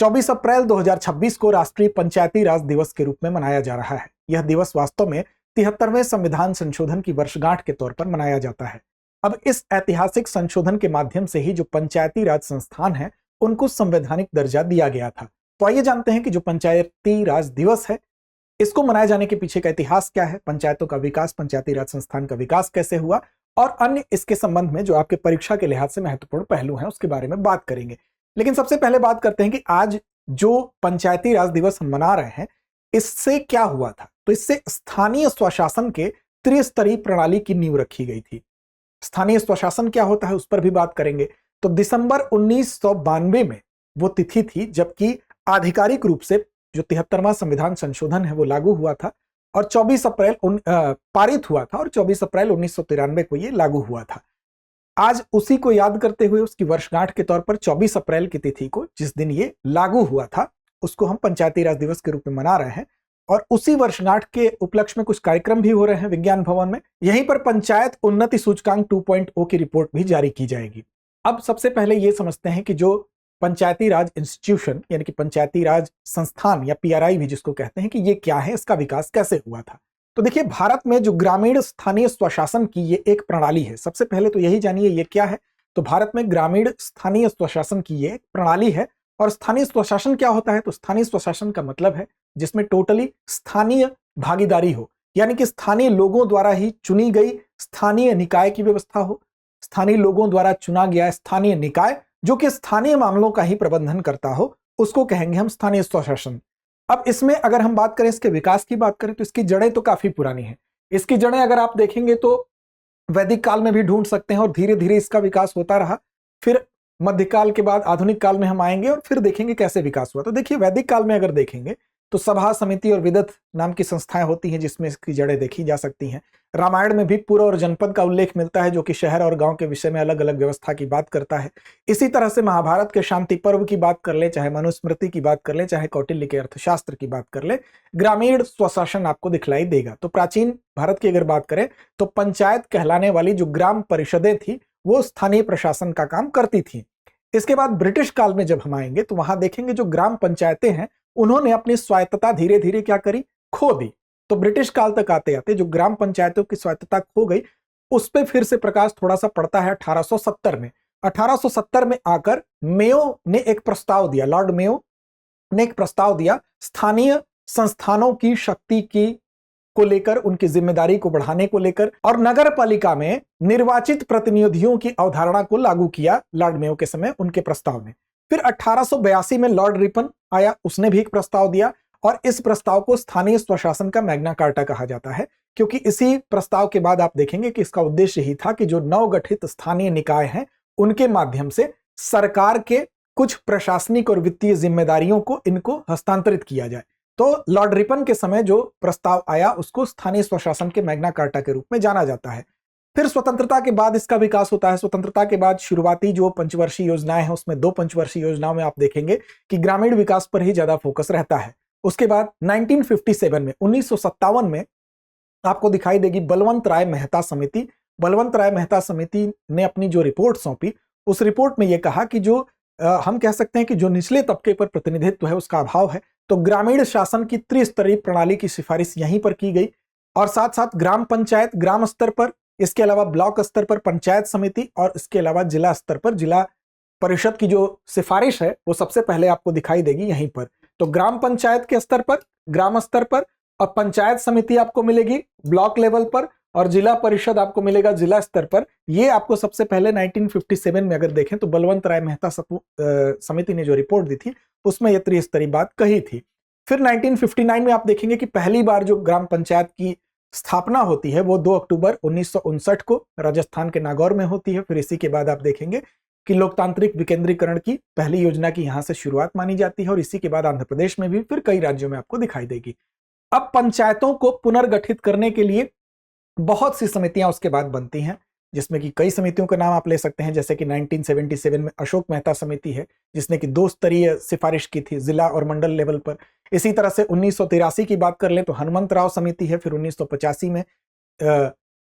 24 अप्रैल 2026 को राष्ट्रीय पंचायती राज दिवस के रूप में मनाया जा रहा है। यह दिवस वास्तव में 73वें संविधान संशोधन की वर्षगांठ के तौर पर मनाया जाता है। अब इस ऐतिहासिक संशोधन के माध्यम से ही जो पंचायती राज संस्थान है उनको संवैधानिक दर्जा दिया गया था। तो आइए जानते हैं कि जो पंचायती राज दिवस है इसको मनाए जाने के पीछे का इतिहास क्या है, पंचायतों का विकास, पंचायती राज संस्थान का विकास कैसे हुआ और अन्य इसके संबंध में जो आपके परीक्षा के लिहाज से महत्वपूर्ण पहलू हैं उसके बारे में बात करेंगे। लेकिन सबसे पहले बात करते हैं कि आज जो पंचायती राज दिवस हम मना रहे हैं इससे क्या हुआ था। तो इससे स्थानीय स्वशासन के त्रिस्तरीय प्रणाली की नींव रखी गई थी। स्थानीय स्वशासन क्या होता है उस पर भी बात करेंगे। तो दिसंबर 1992 में वो तिथि थी जबकि आधिकारिक रूप से जो 73वां संविधान संशोधन है वो लागू हुआ था और 24 अप्रैल पारित हुआ था और 24 अप्रैल 1993 को ये लागू हुआ था। आज उसी को याद करते हुए उसकी वर्षगांठ के तौर पर 24 अप्रैल की तिथि को, जिस दिन ये लागू हुआ था, उसको हम पंचायती राज दिवस के रूप में मना रहे हैं और उसी वर्षगांठ के उपलक्ष्य में कुछ कार्यक्रम भी हो रहे हैं विज्ञान भवन में। यहीं पर पंचायत उन्नति सूचकांक 2.0 की रिपोर्ट भी जारी की जाएगी। अब सबसे पहले ये समझते हैं कि जो पंचायती राज इंस्टीट्यूशन यानी कि पंचायती राज संस्थान या पीआरआई भी जिसको कहते हैं कि ये क्या है, इसका विकास कैसे हुआ था। तो देखिए, भारत में जो ग्रामीण स्थानीय स्वशासन की ये एक प्रणाली है। सबसे पहले तो यही जानिए ये क्या है। तो भारत में ग्रामीण स्थानीय स्वशासन की ये एक प्रणाली है। और स्थानीय स्वशासन क्या होता है? तो स्थानीय स्वशासन का मतलब है जिसमें टोटली स्थानीय भागीदारी हो, यानी कि स्थानीय लोगों द्वारा ही चुनी गई स्थानीय निकाय की व्यवस्था हो। स्थानीय लोगों द्वारा चुना गया स्थानीय निकाय जो कि स्थानीय मामलों का ही प्रबंधन करता हो, उसको कहेंगे हम स्थानीय स्वशासन। अब इसमें अगर हम बात करें, इसके विकास की बात करें, तो इसकी जड़ें तो काफी पुरानी हैं। इसकी जड़ें अगर आप देखेंगे तो वैदिक काल में भी ढूंढ सकते हैं और धीरे धीरे इसका विकास होता रहा। फिर मध्यकाल के बाद आधुनिक काल में हम आएंगे और फिर देखेंगे कैसे विकास हुआ। तो देखिए, वैदिक काल में अगर देखेंगे तो सभा, समिति और विदत नाम की संस्थाएं होती हैं जिसमें इसकी जड़ें देखी जा सकती हैं। रामायण में भी पुर और जनपद का उल्लेख मिलता है जो कि शहर और गांव के विषय में अलग अलग व्यवस्था की बात करता है। इसी तरह से महाभारत के शांति पर्व की बात कर ले, चाहे मनुस्मृति की बात कर ले, चाहे कौटिल्य के अर्थशास्त्र की बात कर ले, ग्रामीण स्वशासन आपको दिखलाई देगा। तो प्राचीन भारत की अगर बात करें तो पंचायत कहलाने वाली जो ग्राम परिषदें थी वो स्थानीय प्रशासन का काम करती थी। इसके बाद ब्रिटिश काल में जब हम आएंगे तो वहां देखेंगे जो ग्राम पंचायतें हैं उन्होंने अपनी स्वायत्तता धीरे धीरे क्या करी, खो दी। तो ब्रिटिश काल तक आते आते जो ग्राम पंचायतों की स्वायत्तता खो गई उस पर फिर से प्रकाश थोड़ा सा पड़ता है 1870 में। 1870 में आकर मेयो ने एक प्रस्ताव दिया, लॉर्ड मेयो ने एक प्रस्ताव दिया स्थानीय संस्थानों की शक्ति की को लेकर, उनकी जिम्मेदारी को बढ़ाने को लेकर, और नगर पालिका में निर्वाचित प्रतिनिधियों की अवधारणा को लागू किया लॉर्ड मेयो के समय उनके प्रस्ताव में। फिर 1882 में लॉर्ड रिपन आया, उसने भी एक प्रस्ताव दिया और इस प्रस्ताव को स्थानीय स्वशासन का मैग्ना कार्टा कहा जाता है, क्योंकि इसी प्रस्ताव के बाद आप देखेंगे कि इसका उद्देश्य ही था कि जो नवगठित स्थानीय निकाय हैं उनके माध्यम से सरकार के कुछ प्रशासनिक और वित्तीय जिम्मेदारियों को इनको हस्तांतरित किया जाए। तो लॉर्ड रिपन के समय जो प्रस्ताव आया उसको स्थानीय स्वशासन के मैग्ना कार्टा के रूप में जाना जाता है। फिर स्वतंत्रता के बाद इसका विकास होता है। स्वतंत्रता के बाद शुरुआती जो पंचवर्षीय योजनाएं हैं उसमें 2 पंचवर्षीय योजनाओं में आप देखेंगे कि ग्रामीण विकास पर ही ज्यादा फोकस रहता है। उसके बाद 1957 में 1957 में आपको दिखाई देगी बलवंत राय मेहता समिति। बलवंत राय मेहता समिति ने अपनी जो रिपोर्ट सौंपी उस रिपोर्ट में यह कहा कि जो हम कह सकते हैं कि जो निचले तबके पर प्रतिनिधित्व है उसका अभाव है, तो ग्रामीण शासन की त्रिस्तरीय प्रणाली की सिफारिश यहीं पर की गई। और साथ साथ ग्राम पंचायत ग्राम स्तर पर, इसके अलावा ब्लॉक स्तर पर पंचायत समिति और इसके अलावा जिला स्तर पर जिला परिषद की जो सिफारिश है वो सबसे पहले आपको दिखाई देगी यहीं पर। तो ग्राम पंचायत के स्तर पर, ग्राम स्तर पर, और पंचायत समिति आपको मिलेगी ब्लॉक लेवल पर, और जिला परिषद आपको मिलेगा जिला स्तर पर। ये आपको सबसे पहले 1957 में अगर देखें तो बलवंत राय मेहता समिति ने जो रिपोर्ट दी थी उसमें यह त्रिस्तरीय बात कही थी। फिर 1959 में आप देखेंगे कि पहली बार जो ग्राम पंचायत की स्थापना होती है वो 2 अक्टूबर 1959 को राजस्थान के नागौर में होती है। फिर इसी के बाद आप देखेंगे कि लोकतांत्रिक विकेंद्रीकरण की पहली योजना की यहां से शुरुआत मानी जाती है और इसी के बाद आंध्र प्रदेश में भी, फिर कई राज्यों में आपको दिखाई देगी। अब पंचायतों को पुनर्गठित करने के लिए बहुत सी समितियां उसके बाद बनती हैं, जिसमें कि कई समितियों का नाम आप ले सकते हैं, जैसे कि 1977 में अशोक मेहता समिति है जिसने कि 2 स्तरीय सिफारिश की थी जिला और मंडल लेवल पर। इसी तरह से 1983 की बात कर ले तो हनुमंत राव समिति है। फिर 1985 में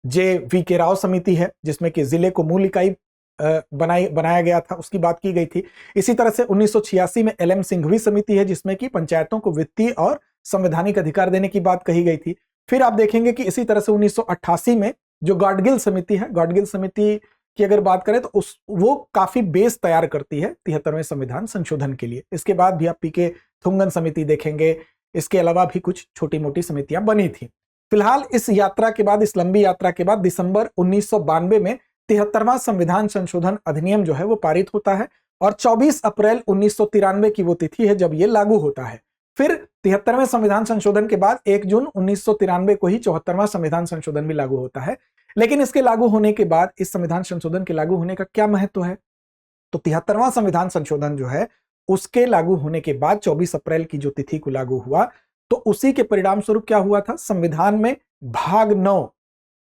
जे वी के राव समिति है जिसमें कि जिले को मूल इकाई बनाया गया था, उसकी बात की गई थी। इसी तरह से 1986 में एल एम सिंघवी समिति है, जिसमें कि पंचायतों को वित्तीय और संवैधानिक अधिकार देने की बात कही गई थी। फिर आप देखेंगे कि इसी तरह से 1988 में जो गॉडगिल समिति है, गॉडगिल समिति की अगर बात करें तो वो काफी बेस तैयार करती है 73वें संविधान संशोधन के लिए। इसके बाद भी आप पीके थुंगन समिति देखेंगे, इसके अलावा भी कुछ छोटी मोटी समितियां बनी थी। फिलहाल इस यात्रा के बाद, इस लंबी यात्रा के बाद दिसंबर 1992 में 73वां संविधान संशोधन अधिनियम जो है वो पारित होता है और 24 अप्रैल 1993 की वो तिथि है जब ये लागू होता है। फिर 73वें संविधान संशोधन के बाद 1 जून 1993 को ही 74वां संविधान संशोधन भी लागू होता है। लेकिन इसके लागू होने के बाद, इस संविधान संशोधन के लागू होने का क्या महत्व है? तो 73वां संविधान संशोधन जो है उसके लागू होने के बाद 24 अप्रैल की जो तिथि को लागू हुआ, तो उसी के परिणाम स्वरूप क्या हुआ था, संविधान में भाग 9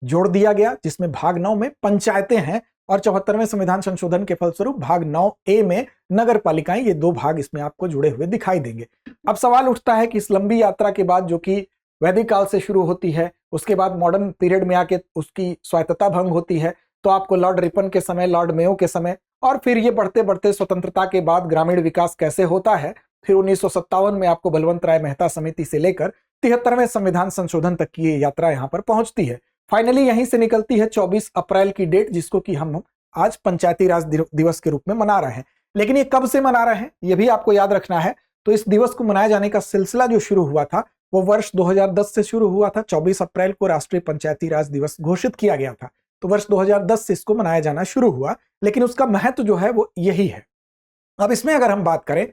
जोड़ दिया गया, जिसमें भाग 9 में पंचायतें हैं और 74वें संविधान संशोधन के फलस्वरूप भाग 9A में नगर पालिकाएं, ये दो भाग इसमें आपको जुड़े हुए दिखाई देंगे। अब सवाल उठता है कि इस लंबी यात्रा के बाद, जो कि वैदिक काल से शुरू होती है, उसके बाद मॉडर्न पीरियड में आके उसकी स्वायत्तता भंग होती है, तो आपको लॉर्ड रिपन के समय, लॉर्ड मेयो के समय, और फिर ये बढ़ते बढ़ते स्वतंत्रता के बाद ग्रामीण विकास कैसे होता है, फिर 1957 में आपको बलवंत राय मेहता समिति से लेकर 73वें संविधान संशोधन तक की ये यात्रा यहां पर पहुंचती है। फाइनली यहीं से निकलती है 24 अप्रैल की डेट, जिसको कि हम आज पंचायती राज दिवस के रूप में मना रहे हैं। लेकिन ये कब से मना रहे हैं ये भी आपको याद रखना है। तो इस दिवस को मनाए जाने का सिलसिला जो शुरू हुआ था वो वर्ष 2010 से शुरू हुआ था। 24 अप्रैल को राष्ट्रीय पंचायती राज दिवस घोषित किया गया था, तो वर्ष 2010 से इसको मनाया जाना शुरू हुआ। लेकिन उसका महत्व जो है वो यही है। अब इसमें अगर हम बात करें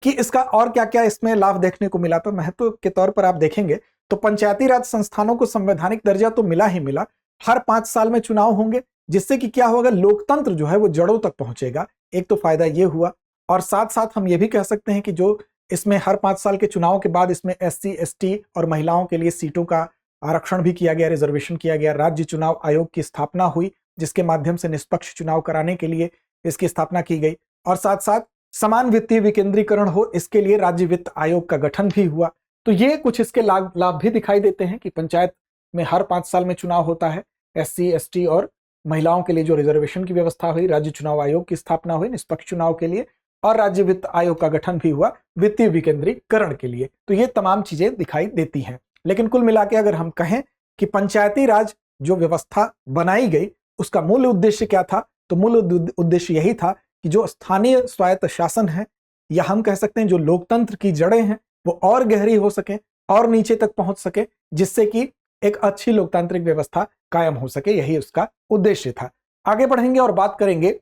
कि इसका और क्या क्या इसमें लाभ देखने को मिला, तो महत्व के तौर पर आप देखेंगे तो पंचायती राज संस्थानों को संवैधानिक दर्जा तो मिला ही मिला, हर 5 साल में चुनाव होंगे, जिससे कि क्या होगा, लोकतंत्र जो है वो जड़ों तक पहुंचेगा। एक तो फायदा ये हुआ, और साथ साथ हम ये भी कह सकते हैं कि जो इसमें हर 5 साल के चुनाव के बाद इसमें SC ST और महिलाओं के लिए सीटों का आरक्षण भी किया गया, रिजर्वेशन किया गया। राज्य चुनाव आयोग की स्थापना हुई, जिसके माध्यम से निष्पक्ष चुनाव कराने के लिए इसकी स्थापना की गई, और साथ साथ समान वित्तीय विकेंद्रीकरण हो, इसके लिए राज्य वित्त आयोग का गठन भी हुआ। तो ये कुछ इसके लाभ भी दिखाई देते हैं कि पंचायत में हर 5 साल में चुनाव होता है, SC ST और महिलाओं के लिए जो रिजर्वेशन की व्यवस्था हुई, राज्य चुनाव आयोग की स्थापना हुई निष्पक्ष चुनाव के लिए, और राज्य वित्त आयोग का गठन भी हुआ वित्तीय विकेंद्रीकरण के लिए। तो ये तमाम चीजें दिखाई देती हैं। लेकिन कुल मिला के अगर हम कहें कि पंचायती राज जो व्यवस्था बनाई गई उसका मूल उद्देश्य क्या था, तो मूल उद्देश्य यही था कि जो स्थानीय स्वायत्त शासन है, या हम कह सकते हैं जो लोकतंत्र की जड़ें हैं, वो और गहरी हो सके और नीचे तक पहुंच सके, जिससे कि एक अच्छी लोकतांत्रिक व्यवस्था कायम हो सके। यही उसका उद्देश्य था। आगे बढ़ेंगे और बात करेंगे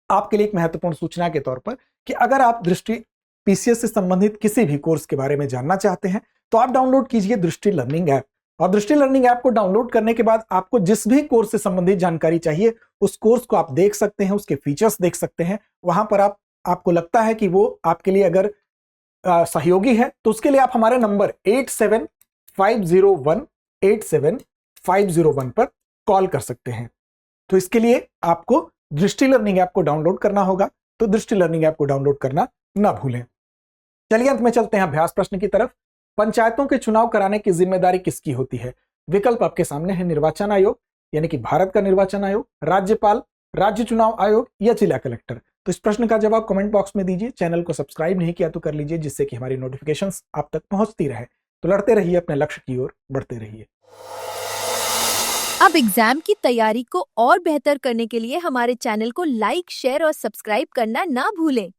आपके लिए एक महत्वपूर्ण सूचना के तौर पर कि अगर आप दृष्टि PCS से संबंधित किसी भी कोर्स के बारे में जानना चाहते हैं तो आप डाउनलोड कीजिए दृष्टि लर्निंग ऐप। और दृष्टि लर्निंग ऐप को डाउनलोड करने के बाद आपको जिस भी कोर्स से संबंधित जानकारी चाहिए उस कोर्स को आप देख सकते हैं, उसके फीचर्स देख सकते हैं। वहां पर आपको लगता है कि वो आपके लिए अगर सहयोगी है तो उसके लिए आप हमारे नंबर 8750187501 पर कॉल कर सकते हैं। तो इसके लिए आपको दृष्टि लर्निंग ऐप को डाउनलोड करना होगा, तो दृष्टि लर्निंग ऐप को डाउनलोड करना ना भूलें। चलिए अंत में चलते हैं अभ्यास प्रश्न की तरफ। पंचायतों के चुनाव कराने की जिम्मेदारी किसकी होती है? विकल्प आपके सामने है, निर्वाचन आयोग यानी कि भारत का निर्वाचन आयोग, राज्यपाल, राज्य चुनाव आयोग या जिला कलेक्टर। तो इस प्रश्न का जवाब कमेंट बॉक्स में दीजिए। चैनल को सब्सक्राइब नहीं किया तो कर लीजिए, जिससे कि हमारी नोटिफिकेशंस आप तक पहुंचती रहे। तो लड़ते रहिए, अपने लक्ष्य की ओर बढ़ते रहिए। अब एग्जाम की तैयारी को और बेहतर करने के लिए हमारे चैनल को लाइक, शेयर और सब्सक्राइब करना ना भूलें।